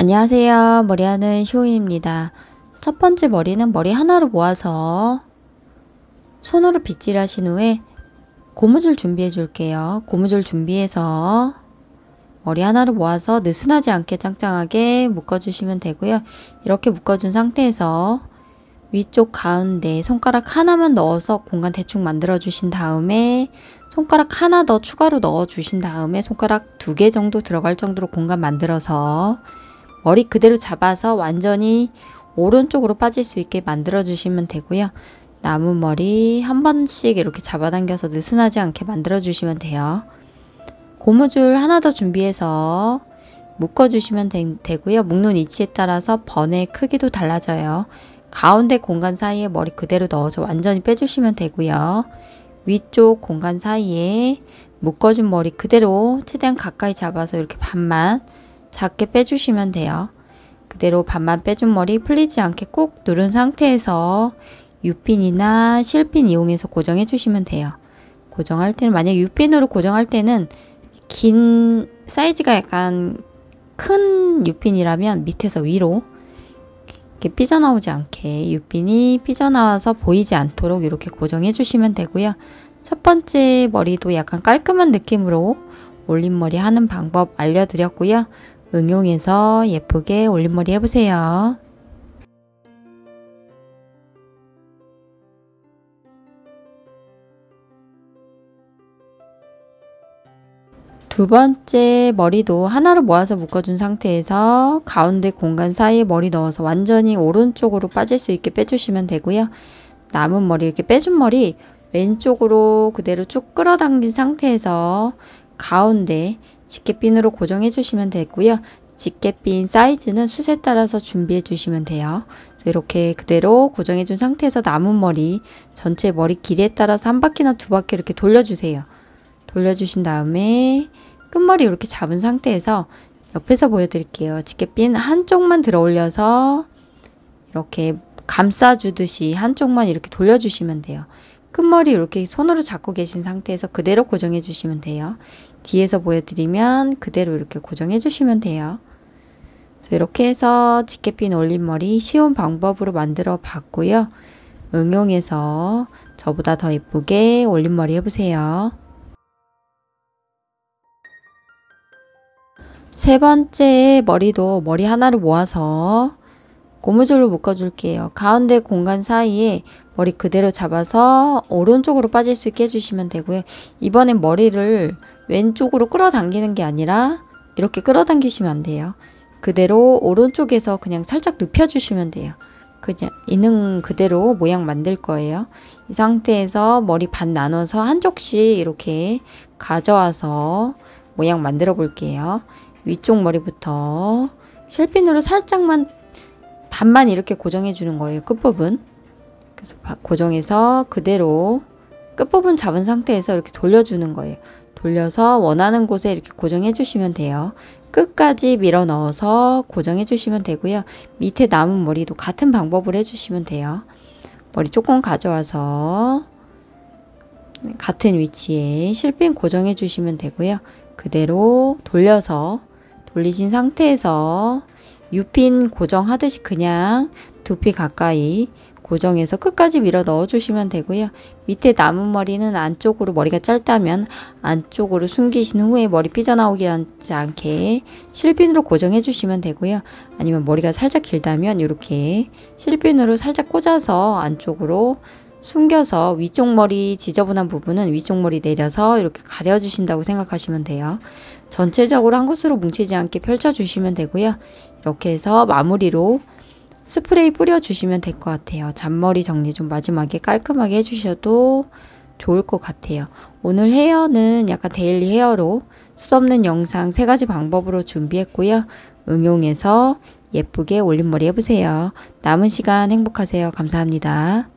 안녕하세요. 머리하는 쇼잉입니다. 첫 번째 머리는 머리 하나로 모아서 손으로 빗질 하신 후에 고무줄 준비해 줄게요. 고무줄 준비해서 머리 하나로 모아서 느슨하지 않게 짱짱하게 묶어주시면 되고요. 이렇게 묶어준 상태에서 위쪽 가운데 손가락 하나만 넣어서 공간 대충 만들어 주신 다음에 손가락 하나 더 추가로 넣어 주신 다음에 손가락 2개 정도 들어갈 정도로 공간 만들어서 머리 그대로 잡아서 완전히 오른쪽으로 빠질 수 있게 만들어 주시면 되고요. 남은 머리 한 번씩 이렇게 잡아당겨서 느슨하지 않게 만들어 주시면 돼요. 고무줄 하나 더 준비해서 묶어 주시면 되고요. 묶는 위치에 따라서 번의 크기도 달라져요. 가운데 공간 사이에 머리 그대로 넣어서 완전히 빼주시면 되고요. 위쪽 공간 사이에 묶어준 머리 그대로 최대한 가까이 잡아서 이렇게 반만 작게 빼주시면 돼요. 그대로 반만 빼준 머리 풀리지 않게 꾹 누른 상태에서 U핀이나 실핀 이용해서 고정해 주시면 돼요. 고정할 때는 만약 U핀으로 고정할 때는 긴 사이즈가 약간 큰 U핀이라면 밑에서 위로 이렇게 삐져나오지 않게 U핀이 삐져나와서 보이지 않도록 이렇게 고정해 주시면 되고요. 첫 번째 머리도 약간 깔끔한 느낌으로 올림머리 하는 방법 알려드렸고요. 응용해서 예쁘게 올림머리 해보세요. 두 번째 머리도 하나로 모아서 묶어준 상태에서 가운데 공간 사이에 머리 넣어서 완전히 오른쪽으로 빠질 수 있게 빼주시면 되고요. 남은 머리 이렇게 빼준 머리 왼쪽으로 그대로 쭉 끌어당긴 상태에서 가운데 집게핀으로 고정해 주시면 되고요. 집게핀 사이즈는 숱에 따라서 준비해 주시면 돼요. 이렇게 그대로 고정해 준 상태에서 남은 머리 전체 머리 길이에 따라서 한 바퀴나 두 바퀴 이렇게 돌려주세요. 돌려주신 다음에 끝머리 이렇게 잡은 상태에서 옆에서 보여드릴게요. 집게핀 한쪽만 들어 올려서 이렇게 감싸주듯이 한쪽만 이렇게 돌려주시면 돼요. 끝머리 이렇게 손으로 잡고 계신 상태에서 그대로 고정해 주시면 돼요. 뒤에서 보여드리면 그대로 이렇게 고정해 주시면 돼요. 그래서 이렇게 해서 집게핀 올림머리 쉬운 방법으로 만들어 봤고요. 응용해서 저보다 더 예쁘게 올림머리 해보세요. 세 번째 머리도 머리 하나를 모아서 고무줄로 묶어줄게요. 가운데 공간 사이에 머리 그대로 잡아서 오른쪽으로 빠질 수 있게 해주시면 되고요. 이번엔 머리를 왼쪽으로 끌어당기는 게 아니라 이렇게 끌어당기시면 안 돼요. 그대로 오른쪽에서 그냥 살짝 눕혀주시면 돼요. 그냥 있는 그대로 모양 만들 거예요. 이 상태에서 머리 반 나눠서 한쪽씩 이렇게 가져와서 모양 만들어 볼게요. 위쪽 머리부터 실핀으로 살짝만 반만 이렇게 고정해 주는 거예요. 끝부분. 그래서 고정해서 그대로 끝부분 잡은 상태에서 이렇게 돌려주는 거예요. 돌려서 원하는 곳에 이렇게 고정해 주시면 돼요. 끝까지 밀어 넣어서 고정해 주시면 되고요. 밑에 남은 머리도 같은 방법으로 해주시면 돼요. 머리 조금 가져와서 같은 위치에 실핀 고정해 주시면 되고요. 그대로 돌려서 돌리신 상태에서 U핀 고정하듯이 그냥 2피 가까이 고정해서 끝까지 밀어 넣어 주시면 되고요. 밑에 남은 머리는 안쪽으로 머리가 짧다면 안쪽으로 숨기신 후에 머리 삐져나오지 않게 실핀으로 고정해 주시면 되고요. 아니면 머리가 살짝 길다면 이렇게 실핀으로 살짝 꽂아서 안쪽으로 숨겨서 위쪽 머리 지저분한 부분은 위쪽 머리 내려서 이렇게 가려주신다고 생각하시면 돼요. 전체적으로 한 곳으로 뭉치지 않게 펼쳐주시면 되고요. 이렇게 해서 마무리로 스프레이 뿌려주시면 될 것 같아요. 잔머리 정리 좀 마지막에 깔끔하게 해주셔도 좋을 것 같아요. 오늘 헤어는 약간 데일리 헤어로 숱없는 영상 3가지 방법으로 준비했고요. 응용해서 예쁘게 올림머리 해보세요. 남은 시간 행복하세요. 감사합니다.